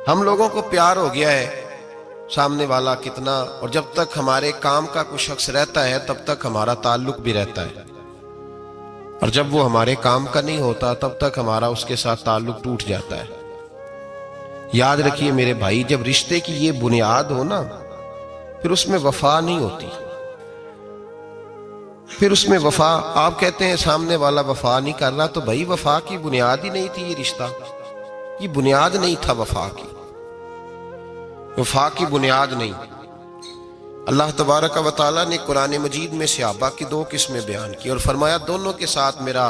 हम लोगों को प्यार हो गया है सामने वाला कितना, और जब तक हमारे काम का कोई शख्स रहता है तब तक हमारा ताल्लुक भी रहता है, और जब वो हमारे काम का नहीं होता तब तक हमारा उसके साथ ताल्लुक टूट जाता है। याद रखिए मेरे भाई, जब रिश्ते की ये बुनियाद हो ना, फिर उसमें वफा नहीं होती। फिर उसमें वफा, आप कहते हैं सामने वाला वफा नहीं कर रहा, तो भाई वफा की बुनियाद ही नहीं थी ये रिश्ता, ये बुनियाद नहीं था वफा की, वफा की बुनियाद नहीं। अल्लाह तबारक व तआला ने कुरान मजीद में सहाबा की दो किस्में बयान की और फरमाया दोनों के साथ मेरा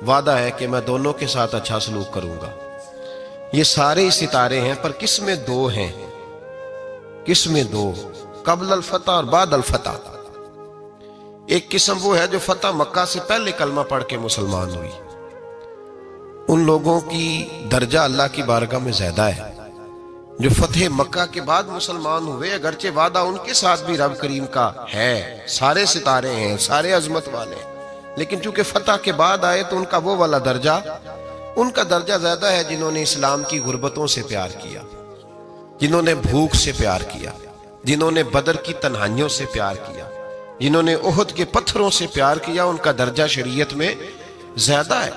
वादा है कि मैं दोनों के साथ अच्छा सलूक करूंगा। ये सारे सितारे हैं पर किस्में दो हैं, किस्में दो, कबल अल फतह और बाद अल फतह। एक किस्म वो है जो फतह मक्का से पहले कलमा पढ़ के मुसलमान हुई, उन लोगों की दर्जा अल्लाह की बारगाह में ज्यादा है। जो फतेह मक्का के बाद मुसलमान हुए, अगरचे वादा उनके साथ भी रब करीम का है, सारे सितारे हैं, सारे अजमत वाले, लेकिन चूंकि फतह के बाद आए तो उनका वो वाला दर्जा, उनका दर्जा ज्यादा है जिन्होंने इस्लाम की गुर्बतों से प्यार किया, जिन्होंने भूख से प्यार किया, जिन्होंने बदर की तन्हाइयों से प्यार किया, जिन्होंने ओहद के पत्थरों से प्यार किया, उनका दर्जा शरीयत में ज्यादा है।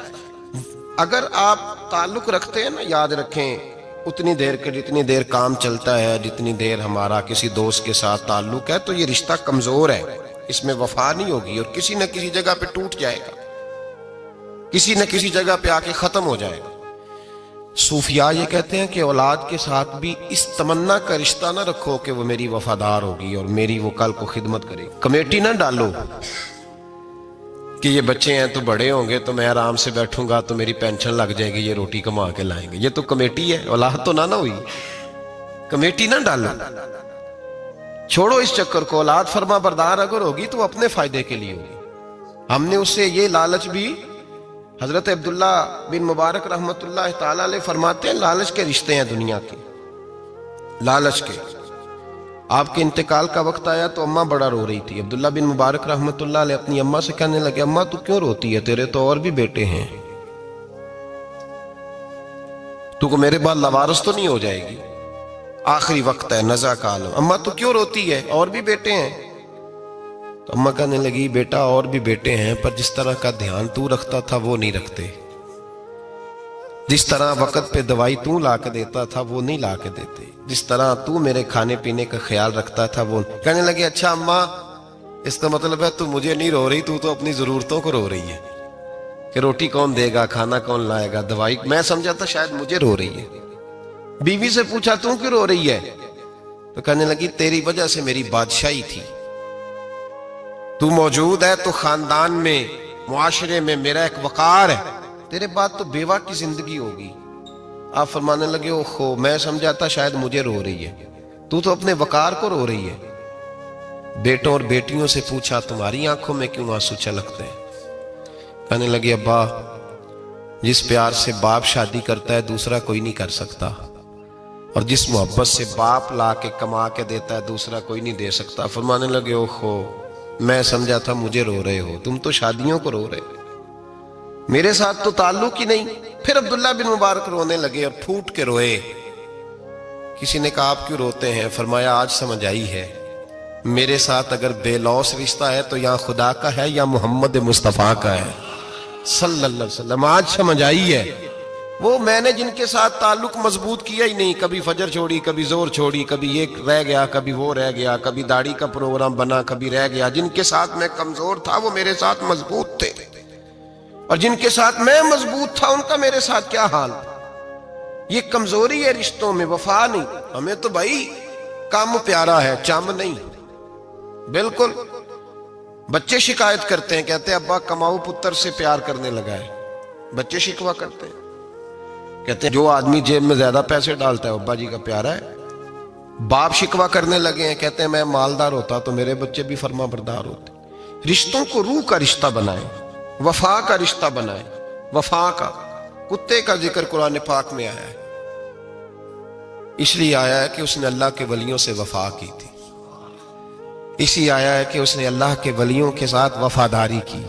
अगर आप ताल्लुक रखते हैं ना, याद रखें उतनी देर के जितनी देर काम चलता है, जितनी देर हमारा किसी दोस्त के साथ ताल्लुक है, तो ये रिश्ता कमजोर है, इसमें वफा नहीं होगी और किसी न किसी जगह पे टूट जाएगा, किसी न किसी जगह पे आके खत्म हो जाएगा। सूफिया ये कहते हैं कि औलाद के साथ भी इस तमन्ना का रिश्ता ना रखो कि वो मेरी वफादार होगी और मेरी वो कल को खिदमत करेगी। कमेटी ना डालो कि ये बच्चे हैं तो बड़े होंगे तो मैं आराम से बैठूंगा तो मेरी पेंशन लग जाएगी, ये रोटी कमा के लाएंगे, ये तो कमेटी है, औलाद तो ना हुई। कमेटी ना डालो, छोड़ो इस चक्कर को। औलाद फरमा बरदार अगर होगी तो अपने फायदे के लिए होगी। हमने उससे ये लालच भी, हजरत अब्दुल्ला बिन मुबारक रहमतुल्लाह ताला अलैह फरमाते हैं, लालच के रिश्ते हैं दुनिया के, लालच के। आपके इंतकाल का वक्त आया तो अम्मा बड़ा रो रही थी। अब्दुल्ला बिन मुबारक रहमतुल्लाह अलैह अपनी अम्मा से कहने लगे, अम्मा तू क्यों रोती है, तेरे तो और भी बेटे हैं, तू को मेरे बाद लवारस तो नहीं हो जाएगी, आखिरी वक्त है, नज़ा का आलम, अम्मा तू क्यों रोती है, और भी बेटे हैं। तो अम्मा कहने लगी, बेटा और भी बेटे हैं पर जिस तरह का ध्यान तू रखता था वो नहीं रखते, जिस तरह वक्त पे दवाई तू ला के देता था वो नहीं ला के देते, जिस तरह तू मेरे खाने पीने का ख्याल रखता था वो। कहने लगे, अच्छा अम्मा इसका मतलब है तू मुझे नहीं रो रही, तू तो अपनी जरूरतों को रो रही है कि रोटी कौन देगा, खाना कौन लाएगा, दवाई। मैं समझा था शायद मुझे रो रही है। बीवी से पूछा तू क्यों रो रही है, तो कहने लगी तेरी वजह से मेरी बादशाही थी, तू मौजूद है तो खानदान में, मुआशरे में मेरा एक वकार है, तेरे बाद तो बेवा की जिंदगी होगी। आप फरमाने लगे, ओहो मैं समझा था शायद मुझे रो रही है, तू तो अपने वकार को रो रही है। बेटों और बेटियों से पूछा तुम्हारी आंखों में क्यों आंसू छलकते हैं। कहने लगे, अब्बा जिस प्यार से बाप शादी करता है दूसरा कोई नहीं कर सकता, और जिस मोहब्बत से बाप ला के कमा के देता है दूसरा कोई नहीं दे सकता। फरमाने लगे, ओहो मैं समझा था मुझे रो रहे हो, तुम तो शादियों को रो रहे हो, मेरे साथ तो ताल्लुक ही नहीं। फिर अब्दुल्ला बिन मुबारक रोने लगे और फूट के रोए। किसी ने कहा आप क्यों रोते हैं, फरमाया आज समझ आई है, मेरे साथ अगर बेलौस रिश्ता है तो यहाँ खुदा का है या मोहम्मद मुस्तफ़ा का है सल्लल्लाहु अलैहि वसल्लम, आज समझ आई है। वो मैंने जिनके साथ ताल्लुक मजबूत किया ही नहीं, कभी फजर छोड़ी, कभी जोर छोड़ी, कभी ये रह गया, कभी वो रह गया, कभी दाढ़ी का प्रोग्राम बना, कभी रह गया, जिनके साथ मैं कमजोर था वो मेरे साथ मजबूत थे, और जिनके साथ मैं मजबूत था उनका मेरे साथ क्या हाल। ये कमजोरी है रिश्तों में, वफा नहीं। हमें तो भाई काम प्यारा है, चम नहीं। बिल्कुल बच्चे शिकायत करते हैं, कहते हैं अब्बा कमाऊ पुत्र से प्यार करने लगा है, बच्चे शिकवा करते हैं, कहते हैं जो आदमी जेब में ज्यादा पैसे डालता है अब्बा जी का प्यारा है। बाप शिकवा करने लगे हैं, कहते हैं मैं मालदार होता तो मेरे बच्चे भी फर्मा बरदार होते। रिश्तों को रूह का रिश्ता बनाए, वफा का रिश्ता बनाए, वफा का। कुत्ते का जिक्र कुरान पाक में आया है, इसलिए आया है कि उसने अल्लाह के वलियों से वफा की थी, इसी आया है कि उसने अल्लाह के वलियों के साथ वफादारी की,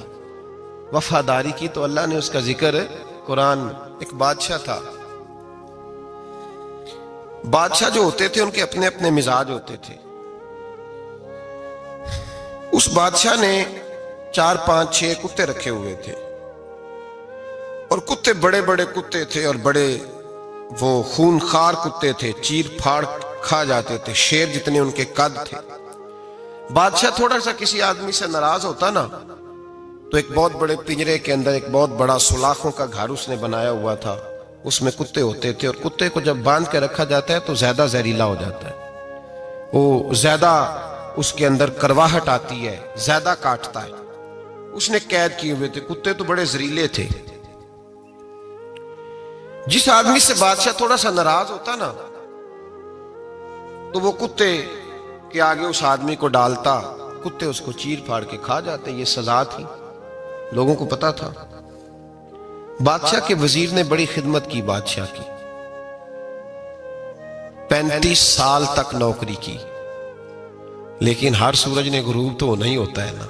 वफादारी की तो अल्लाह ने उसका जिक्र कुरान। एक बादशाह था, बादशाह जो होते थे उनके अपने अपने मिजाज होते थे। उस बादशाह ने 4, 5, 6 कुत्ते रखे हुए थे और कुत्ते बड़े बड़े कुत्ते थे और बड़े वो खूनखार कुत्ते थे, चीर फाड़ खा जाते थे, शेर जितने उनके कद थे। बादशाह थोड़ा सा किसी आदमी से नाराज होता ना तो एक बहुत बड़े पिंजरे के अंदर एक बहुत बड़ा सुलाखों का घर उसने बनाया हुआ था, उसमें कुत्ते होते थे और कुत्ते को जब बांध के रखा जाता है तो ज्यादा जहरीला हो जाता है, वो ज्यादा उसके अंदर करवाहट आती है, ज्यादा काटता है। उसने कैद किए हुए थे, कुत्ते तो बड़े जहरीले थे। जिस आदमी से बादशाह थोड़ा सा नाराज होता ना तो वो कुत्ते के आगे उस आदमी को डालता, कुत्ते उसको चीर फाड़ के खा जाते। ये सजा थी, लोगों को पता था। बादशाह के वजीर ने बड़ी खिदमत की बादशाह की, 35 साल तक नौकरी की, लेकिन हर सूरज ने गुरूब तो होना ही होता है ना,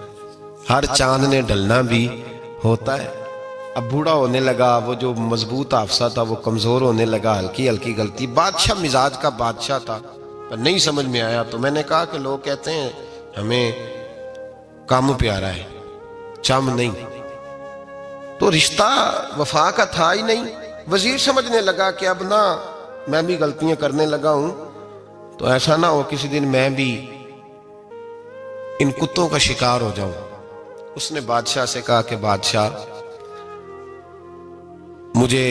हर चांद ने ढलना भी होता है। अब बूढ़ा होने लगा, वो जो मजबूत हाफसा था वो कमजोर होने लगा, हल्की हल्की गलती। बादशाह मिजाज का बादशाह था पर नहीं समझ में आया तो मैंने कहा कि लोग कहते हैं हमें काम प्यारा है, चम नहीं, तो रिश्ता वफा का था ही नहीं। वजीर समझने लगा कि अब ना मैं भी गलतियां करने लगा हूं तो ऐसा ना हो किसी दिन मैं भी इन कुत्तों का शिकार हो जाऊं। उसने बादशाह से कहा कि बादशाह, मुझे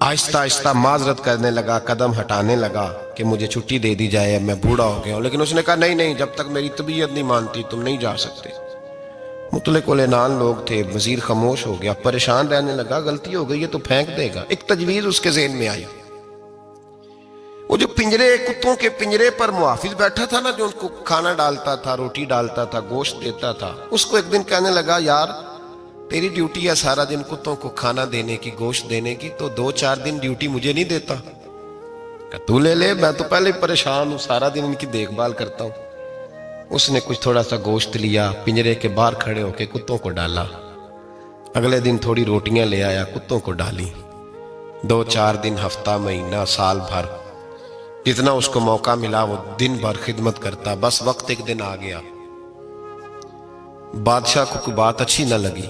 आहिस्ता आहिस्ता माजरत करने लगा, कदम हटाने लगा कि मुझे छुट्टी दे दी जाए, मैं बूढ़ा हो गया हूं। लेकिन उसने कहा नहीं नहीं, जब तक मेरी तबीयत नहीं मानती तुम नहीं जा सकते। मुतलक़-उल-ऐनान लोग थे। वजीर खामोश हो गया, परेशान रहने लगा, गलती हो गई है तो फेंक देगा। एक तजवीज उसके ज़हन में आई, वो जो पिंजरे, कुत्तों के पिंजरे पर मुहाफिज बैठा था ना, जो उनको खाना डालता था, रोटी डालता था, गोश्त देता था, उसको एक दिन कहने लगा, यार तेरी ड्यूटी है सारा दिन कुत्तों को खाना देने की, गोश्त देने की, तो 2-4 दिन ड्यूटी मुझे नहीं देता? तू ले ले, मैं तो पहले परेशान हूं, सारा दिन इनकी देखभाल करता हूं। उसने कुछ थोड़ा सा गोश्त लिया, पिंजरे के बाहर खड़े होकर कुत्तों को डाला। अगले दिन थोड़ी रोटियां ले आया, कुत्तों को डाली। 2-4 दिन, हफ्ता, महीना, साल भर, जितना उसको मौका मिला वो दिन भर खिदमत करता। बस वक्त एक दिन आ गया, बादशाह को कोई बात अच्छी न लगी।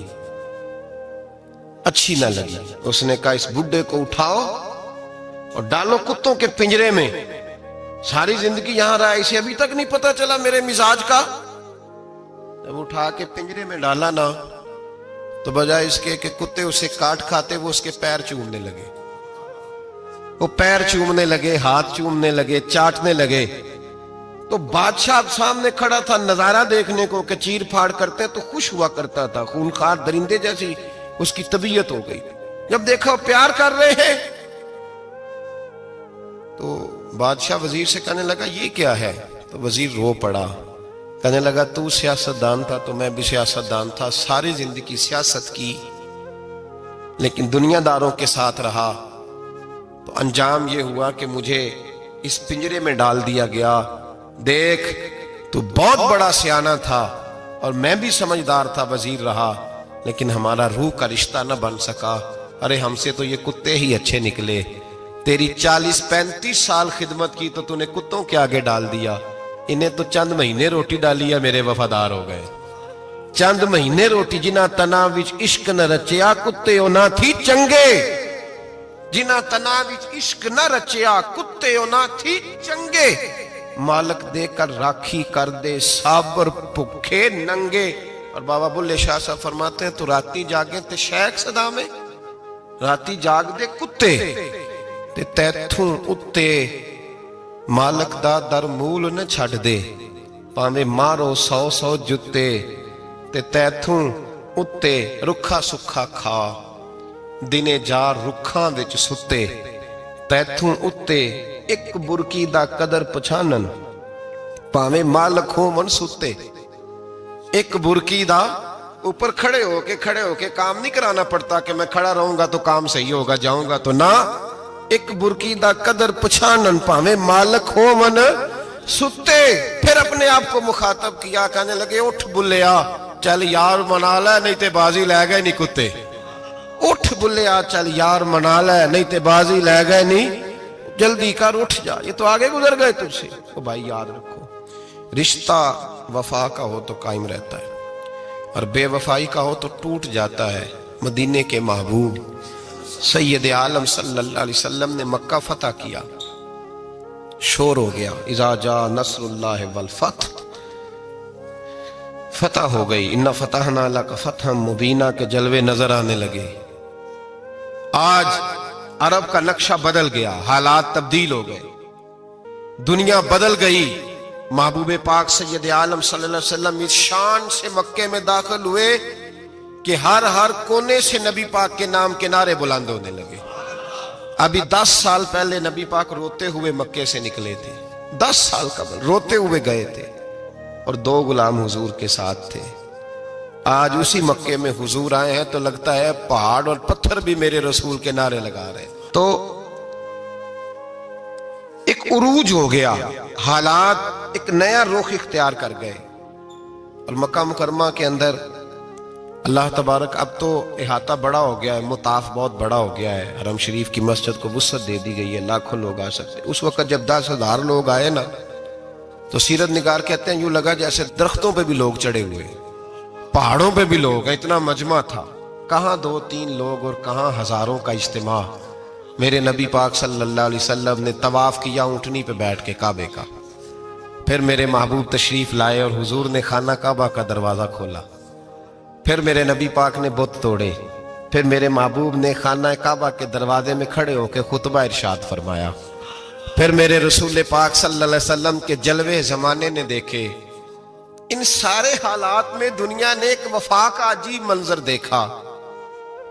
उसने कहा, इस बुड्ढे को उठाओ और डालो कुत्तों के पिंजरे में। सारी जिंदगी यहां रहा, इसे अभी तक नहीं पता चला मेरे मिजाज का। जब उठा के पिंजरे में डाला ना तो बजाय इसके कि कुत्ते उसे काट खाते, वो उसके पैर चूमने लगे। वो पैर चूमने लगे, हाथ चूमने लगे, चाटने लगे। तो बादशाह सामने खड़ा था नजारा देखने को कि चीर फाड़ करते तो खुश हुआ करता था, खूनखार दरिंदे जैसी उसकी तबीयत हो गई। जब देखा प्यार कर रहे हैं तो बादशाह वजीर से कहने लगा, ये क्या है? तो वजीर रो पड़ा, कहने लगा, तू सियासतदान था तो मैं भी सियासतदान था, सारी जिंदगी सियासत की, लेकिन दुनियादारों के साथ रहा तो अंजाम ये हुआ कि मुझे इस पिंजरे में डाल दिया गया। देख, तू बहुत बड़ा सियाना था और मैं भी समझदार था, वजीर रहा, लेकिन हमारा रूह का रिश्ता न बन सका। अरे हमसे तो ये कुत्ते ही अच्छे निकले। तेरी 40-35 साल खिदमत की तो तूने कुत्तों के आगे डाल दिया। इन्हें तो चंद महीने रोटी डाली है, मेरे वफादार हो गए। चंद महीने रोटी, जिन्हां तना विच इश्क न रचिया, कुत्ते ना थी चंगे। जिन्हां तना विच इश्क न रचिया, कुत्ते ना थी चंगे। मालक देकर राखी कर दे, साबर भुखे नंगे। और बाबा बुल्ले शाह साहब फरमाते हैं, तो राती जागे ते शेख सदा में, राती जाग दे कुत्ते ते तैथों उत्ते मालक दा दर मूल न छड़ दे। भावें मारो 100-100 जुत्ते ते तैथों उत्ते रुखा सुखा खा। दिने जार रुखां विच सुते, तैथों उत्ते एक बुरकी दा कदर पछानन, भावें मालक होवन सुते। एक बुरकी दा ऊपर खड़े होके काम नहीं कराना पड़ता कि मैं खड़ा रहूंगा तो काम सही होगा, जाऊंगा तो ना। एक बुरकी दा कदर पछानन, भावें मालक होवन सुते। फिर अपने आप को मुखातब किया, कहने लगे, उठ बुल्लिया, चल यार मना ले, नहीं ते बाजी लै गए नहीं कुत्ते। उठ बुल्लिया, चल यार मना ले, नहीं ते बाजी लै गए नहीं जल्दी कर, उठ जा, ये तो आगे गुजर गए तुझसे। तो भाई याद रखो, रिश्ता वफा का हो तो कायम रहता है और बेवफाई का हो तो टूट जाता है। मदीने के महबूब सैयद आलम सल्लल्लाहु अलैहि वसल्लम ने मक्का फतह किया, शोर हो गया, इज़ा जा नस्रुल्लाह वल फतह, फतह हो गई, इन्ना फतहना लका फतहम मुबीना के जलवे नजर आने लगे। आज अरब का नक्शा बदल गया, हालात तब्दील हो गए, दुनिया बदल गई। महबूबे पाक सैयद आलम सल्लल्लाहु अलैहि वसल्लम इस शान से मक्के में दाखिल हुए कि हर हर कोने से नबी पाक के नाम के नारे बुलंद होने लगे। अभी 10 साल पहले नबी पाक रोते हुए मक्के से निकले थे, 10 साल कबल रोते हुए गए थे और 2 गुलाम हुजूर के साथ थे। आज उसी मक्के में हुजूर आए हैं तो लगता है पहाड़ और पत्थर भी मेरे रसूल के नारे लगा रहे हैं। तो एक उरूज हो गया, हालात एक नया रुख इख्तियार कर गए और मक्का मुकरमा के अंदर अल्लाह तबारक, अब तो इहाता बड़ा हो गया है, मुताफ बहुत बड़ा हो गया है, हरम शरीफ की मस्जिद को वुसअत दे दी गई है, लाखों लोग आ सकते। उस वक्त जब 10,000 लोग आए ना, तो सीरत निगार कहते हैं यूं लगा जैसे दरख्तों पे भी लोग चढ़े हुए, पहाड़ों पे भी लोग, इतना मजमा था। कहां 2-3 लोग और कहां हजारों का इज्तिमा। मेरे नबी पाक सल्लल्लाहु अलैहि वसल्लम ने तवाफ किया ऊंटनी पे बैठ के काबे का, फिर मेरे महबूब तशरीफ लाए और हुजूर ने खाना काबा का दरवाजा खोला, फिर मेरे नबी पाक ने बुत तोड़े, फिर मेरे महबूब ने खाना काबा के दरवाजे में खड़े होकर खुतबा इरशाद फरमाया, फिर मेरे रसूल पाक सल्लल्लाहु अलैहि वसल्लम के जलवे जमाने ने देखे। इन सारे हालात में दुनिया ने एक वफा का अजीब मंजर देखा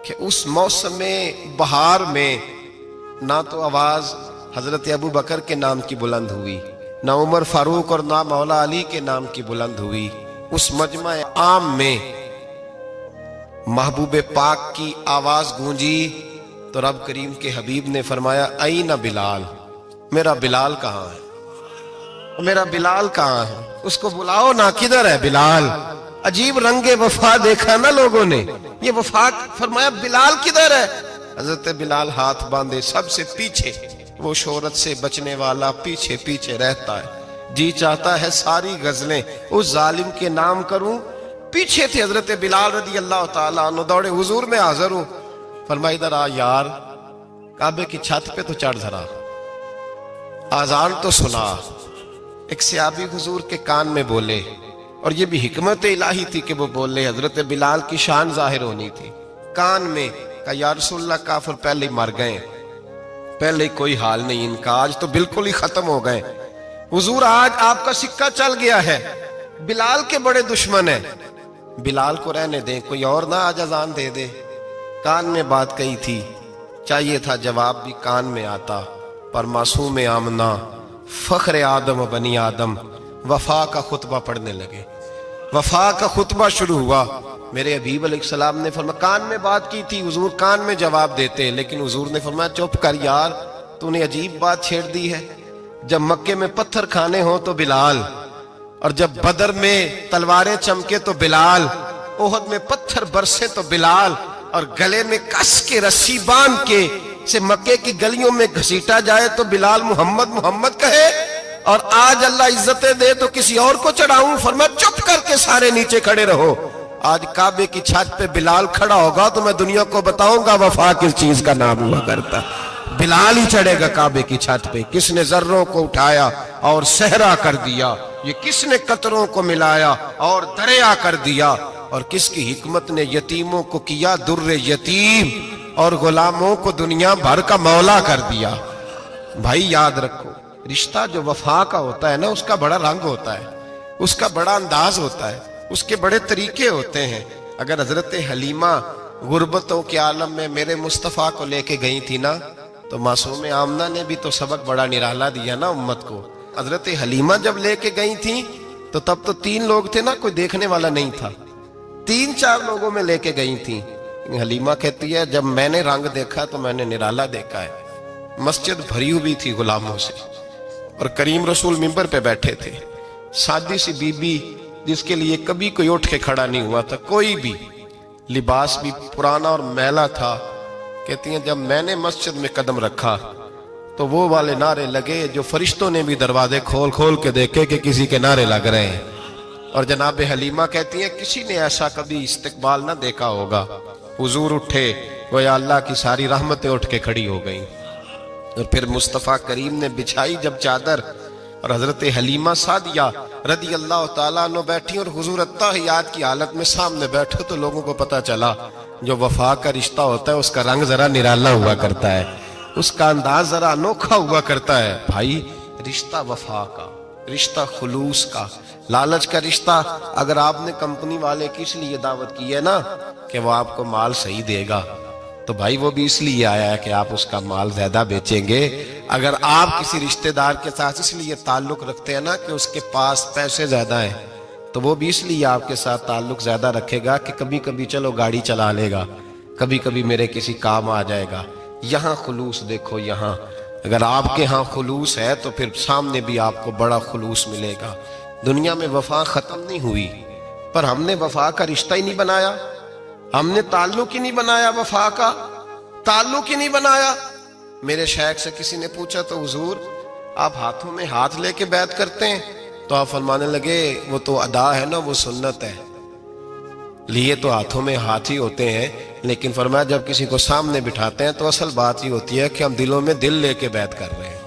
कि उस मौसम में बहार में ना तो आवाज हजरत अबू बकर के नाम की बुलंद हुई, ना उमर फारूक और ना मौला अली के नाम की बुलंद हुई। उस मजमा आम में महबूबे पाक की आवाज गूंजी तो रब करीम के हबीब ने फरमाया, आई ना बिलाल, मेरा बिलाल कहाँ है, मेरा बिलाल कहाँ है, उसको बुलाओ ना, किधर है बिलाल। अजीब रंगे वफा देखा ना लोगों ने, ये वफा। फरमाया बिलाल किधर है। हजरत बिलाल हाथ बांधे सबसे पीछे, वो शोहरत से बचने वाला पीछे पीछे रहता है, जी चाहता है सारी गजलें उस जालिम के नाम करूं। पीछे थे हजरत बिलाल रदी अल्लाह ताला अन्हु, दौड़े हुजूर में हाजिर हूं। फरमाया इधर आ यार, काबे की छत पे तो चढ़ जरा, आजान तो सुना। एक सहाबी हुजूर के कान में बोले, और ये भी हिकमत इलाही थी कि वो बोले, हजरत बिलाल की शान जाहिर होनी थी। कान में का या रसूलल्लाह, काफिर पहले ही मर गए, पहले ही कोई हाल नहीं इनका, आज तो बिल्कुल ही खत्म हो गए। हुजूर आज आपका सिक्का चल गया है, बिलाल के बड़े दुश्मन है, बिलाल को रहने दें, कोई और ना आज अजान दे दे। कान में बात कही थी, चाहिए था जवाब भी कान में आता, पर मासूम आमना फख्र आदम बनी आदम वफा का खुतबा पढ़ने लगे। वफा का खुतबा शुरू हुआ। मेरे हबीब अलैहिस्सलाम ने फरमाया, कान में बात की थी, हुजूर कान में जवाब देते, लेकिन हुजूर ने फरमाया चुप कर यार, तूने अजीब बात छेड़ दी है। जब मक्के में पत्थर खाने हो तो बिलाल, और जब बदर में तलवारें चमके तो बिलाल, ओहद में पत्थर बरसे तो बिलाल, और गले में कस के रस्सी बांध के से मक्के की गलियों में घसीटा जाए तो बिलाल मोहम्मद मोहम्मद कहे, और आज अल्लाह इज्जतें दे तो किसी और को चढ़ाऊं। फरमाया चुप करके सारे नीचे खड़े रहो। आज काबे की छत पे बिलाल खड़ा होगा तो मैं दुनिया को बताऊंगा वफा किस चीज का नाम हुआ करता। बिलाल ही चढ़ेगा काबे की छत पे। किसने जर्रों को उठाया और सहरा कर दिया, ये किसने कतरों को मिलाया और दरिया कर दिया, और किसकी हिकमत ने यतीमों को किया दुर्रे यतीम और गुलामों को दुनिया भर का मौला कर दिया। भाई याद रखो, रिश्ता जो वफा का होता है ना, उसका बड़ा रंग होता है, उसका बड़ा अंदाज होता है, उसके बड़े तरीके होते हैं। अगर हजरत हलीमा गुर्बतों के आलम में मेरे मुस्तफ़ा को लेके गई थी ना, तो मासूम आमना ने भी तो सबक बड़ा निराला दिया ना उम्मत को। हजरत हलीमा जब लेके गई थी तो तब तो 3 लोग थे ना, कोई देखने वाला नहीं था, 3-4 लोगों में लेके गई थी। हलीमा कहती है जब मैंने रंग देखा तो मैंने निराला देखा है। मस्जिद भरी हुई थी गुलामों से, और करीम रसूल मिंबर पे बैठे थे। सादी सी बीबी जिसके लिए कभी कोई उठ के खड़ा नहीं हुआ था, कोई भी, लिबास भी पुराना और मैला था। कहती हैं जब मैंने मस्जिद में कदम रखा तो वो वाले नारे लगे जो फरिश्तों ने भी दरवाजे खोल खोल के देखे कि किसी के नारे लग रहे हैं। और जनाब हलीमा कहती हैं किसी ने ऐसा कभी इस्तकबाल ना देखा होगा। हुजूर उठे, गोया अल्लाह की सारी रहमतें उठ के खड़ी हो गई। और फिर मुस्तफ़ा करीम ने बिछाई जब चादर, और हजरत हलीमा सादिया रदी अल्लाह ताला अन्हा बैठी और हुजूर अत्ताहियात की हालत में सामने बैठे। तो लोगों को पता चला जो वफा का रिश्ता होता है उसका रंग जरा निराला हुआ करता है, उसका अंदाज जरा अनोखा हुआ करता है। भाई रिश्ता वफा का, रिश्ता खुलूस का, लालच का रिश्ता। अगर आपने कंपनी वाले की इसलिए दावत की है ना कि वो आपको माल सही देगा, तो भाई वो भी इसलिए आया है कि आप उसका माल ज्यादा बेचेंगे। अगर आप किसी रिश्तेदार के साथ इसलिए ताल्लुक रखते हैं ना कि उसके पास पैसे ज्यादा हैं, तो वो भी इसलिए आपके साथ ताल्लुक ज्यादा रखेगा कि कभी कभी चलो गाड़ी चला लेगा, कभी कभी मेरे किसी काम आ जाएगा। यहाँ खुलूस देखो, यहाँ अगर आपके यहाँ खुलूस है तो फिर सामने भी आपको बड़ा खुलूस मिलेगा। दुनिया में वफा खत्म नहीं हुई, पर हमने वफा का रिश्ता ही नहीं बनाया, हमने ताल्लुक ही नहीं बनाया, वफा का ताल्लुक ही नहीं बनाया। मेरे शेख से किसी ने पूछा तो हुजूर आप हाथों में हाथ लेके बैत करते हैं? तो आप फरमाने लगे वो तो अदा है ना, वो सुन्नत है, लिए तो हाथों में हाथ ही होते हैं, लेकिन फरमाया जब किसी को सामने बिठाते हैं तो असल बात ही होती है कि हम दिलों में दिल लेके बैत कर रहे हैं,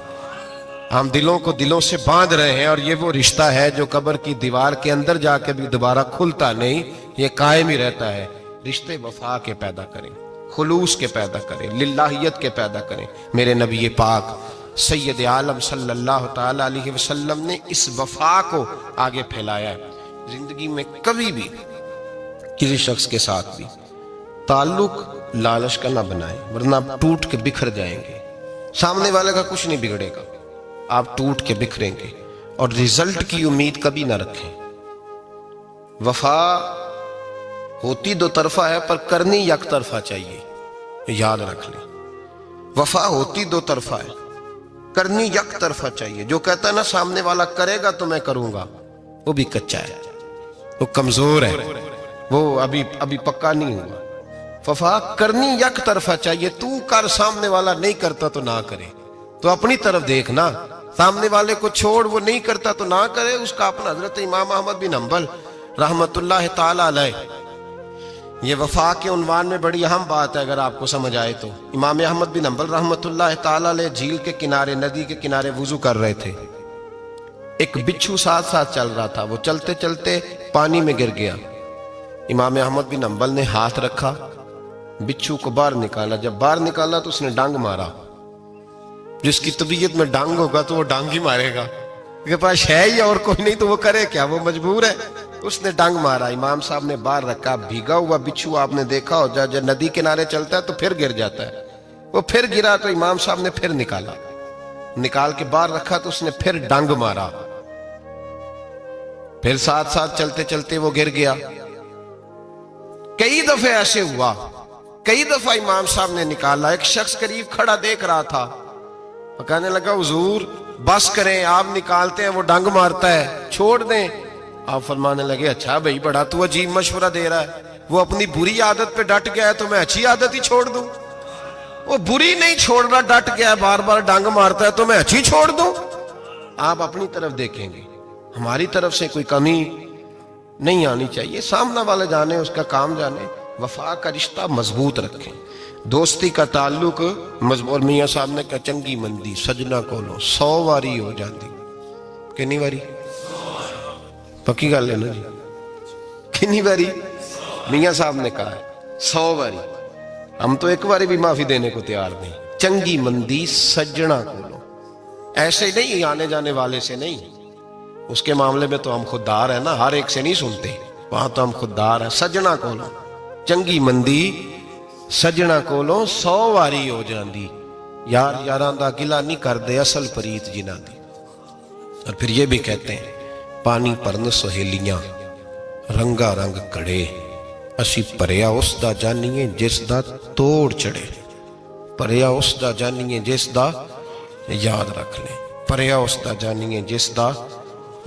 हम दिलों को दिलों से बांध रहे हैं। और ये वो रिश्ता है जो कब्र की दीवार के अंदर जाके भी दोबारा खुलता नहीं, ये कायम ही रहता है। रिश्ते वफा के पैदा करें, खुलूस के पैदा करें, लिल्लाहियत के पैदा करें। मेरे नबी पाक सैयद आलम सल्लल्लाहु ताला अलैहि वसल्लम ने इस वफा को आगे फैलाया है। जिंदगी में कभी भी किसी शख्स के साथ भी ताल्लुक लालच का ना बनाए, वरना आप टूट के बिखर जाएंगे। सामने वाले का कुछ नहीं बिगड़ेगा, आप टूट के बिखरेंगे। और रिजल्ट की उम्मीद कभी ना रखें। वफा होती दो तरफा है पर करनी एक तरफा चाहिए, याद रख लें। वफा होती दो तरफा है, करनी एक तरफा चाहिए। जो कहता है ना सामने वाला करेगा तो मैं करूंगा, वो भी कच्चा है, वो कमजोर है, वो अभी पक्का नहीं हुआ। वफा करनी एक तरफा चाहिए, तू कर, सामने वाला नहीं करता तो ना करे। तो अपनी तरफ देखना, सामने वाले को छोड़, वो नहीं करता तो ना करे, उसका अपना। हजरत इमाम अहमद बिन हंबल रहमतुल्लाह ताला अलैह, ये वफा के उन्वान में बड़ी अहम बात है अगर आपको समझ आए तो। इमाम अहमद बिन हंबल रहमतुल्लाह ताला अलैह झील के किनारे, नदी के किनारे वुजू कर रहे थे। एक बिच्छू साथ साथ चल रहा था, वो चलते चलते पानी में गिर गया। इमाम अहमद बिन हंबल ने हाथ रखा, बिच्छू को बाहर निकाला। जब बाहर निकाला तो उसने डांग मारा। जिसकी तबीयत में डांग होगा तो वो डांग ही मारेगा, उसके पास है ही और कोई नहीं तो वो करे क्या, वो मजबूर है। उसने डांग मारा, इमाम साहब ने बाहर रखा। भीगा हुआ बिच्छू आपने देखा हो, जब नदी किनारे चलता है तो फिर गिर जाता है। वो फिर गिरा तो इमाम साहब ने फिर निकाला, निकाल के बाहर रखा तो उसने फिर डांग मारा। फिर साथ साथ चलते चलते वो गिर गया। कई दफे ऐसे हुआ, कई दफा इमाम साहब ने निकाला। एक शख्स करीब खड़ा देख रहा था, कहने लगा हुजूर बस करें, आप निकालते हैं वो डंग मारता है, छोड़ दें। आप फरमाने लगे अच्छा भाई बड़ा तू अजीब मशवरा दे रहा है, वो अपनी बुरी आदत पे डट गया है तो मैं अच्छी आदत ही छोड़ दूं? वो बुरी नहीं छोड़ रहा, डट गया, बार बार डंग मारता है तो मैं अच्छी छोड़ दूं? आप अपनी तरफ देखेंगे, हमारी तरफ से कोई कमी नहीं आनी चाहिए। सामने वाले जाने, उसका काम जाने। वफा का रिश्ता मजबूत रखें, दोस्ती का ताल्लुक मजबूत। मियाँ साहब ने कहा चंगी मंदी सजना कोलो 100 वारी हो जाती। कितनी वारी? पक्की गल है ना जी? कितनी बारी? मियाँ साहब ने कहा है 100 बारी। हम तो एक बारी भी माफी देने को तैयार नहीं। चंगी मंदी सजना कोलो, ऐसे नहीं आने जाने वाले से नहीं, उसके मामले में तो हम खुददार है ना, हर एक से नहीं सुनते, वहां तो हम खुददार है। सजना कोलो चंगी मंदी सजना कोलो 100 वारी हो जाती। यार यारां दा गिला नहीं करते असल प्रीत जिन्हां दी। और फिर ये भी कहते हैं पानी भरन सहेलियां रंगा रंग कड़े, असी भरिया उसदा जानीए जिसदा तोड़ चढ़े। भरिया उसदा जानीए जिसदा, याद रख ले, भरिया उसदा जानीए जिसदा।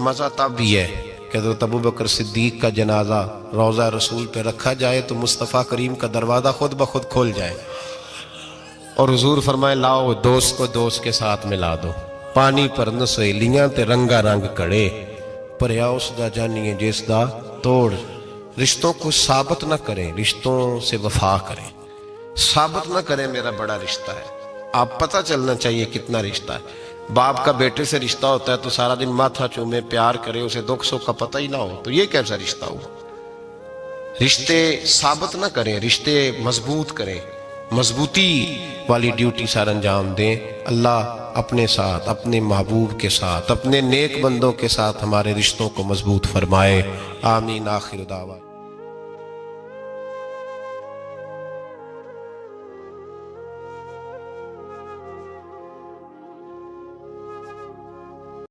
मजा तब भी है कि हज़रत अबू बकर सिद्दीक का जनाजा रोज़ा रसूल पे रखा जाए तो मुस्तफ़ा करीम का दरवाज़ा खुद ब खुद खोल जाए। और हुजूर फरमाए लाओ दोस्त को दोस्त के साथ मिला दो, पानी पर न सहेलियां ते रंगा रंग कड़े, भरिया उसदा जानिए जिसदा तोड़। रिश्तों को साबित न करें, रिश्तों से वफा करें। साबित न करें मेरा बड़ा रिश्ता है, आप पता चलना चाहिए कितना रिश्ता है। बाप का बेटे से रिश्ता होता है तो सारा दिन माथा चूमे प्यार करे, उसे दुख सुख का पता ही ना हो, तो ये कैसा रिश्ता हुआ। रिश्ते साबित न करें, रिश्ते मजबूत करें, मजबूती वाली ड्यूटी सर अंजाम दें। अल्लाह अपने साथ, अपने महबूब के साथ, अपने नेक बंदों के साथ हमारे रिश्तों को मजबूत फरमाए। आमीन। आखिर दावा।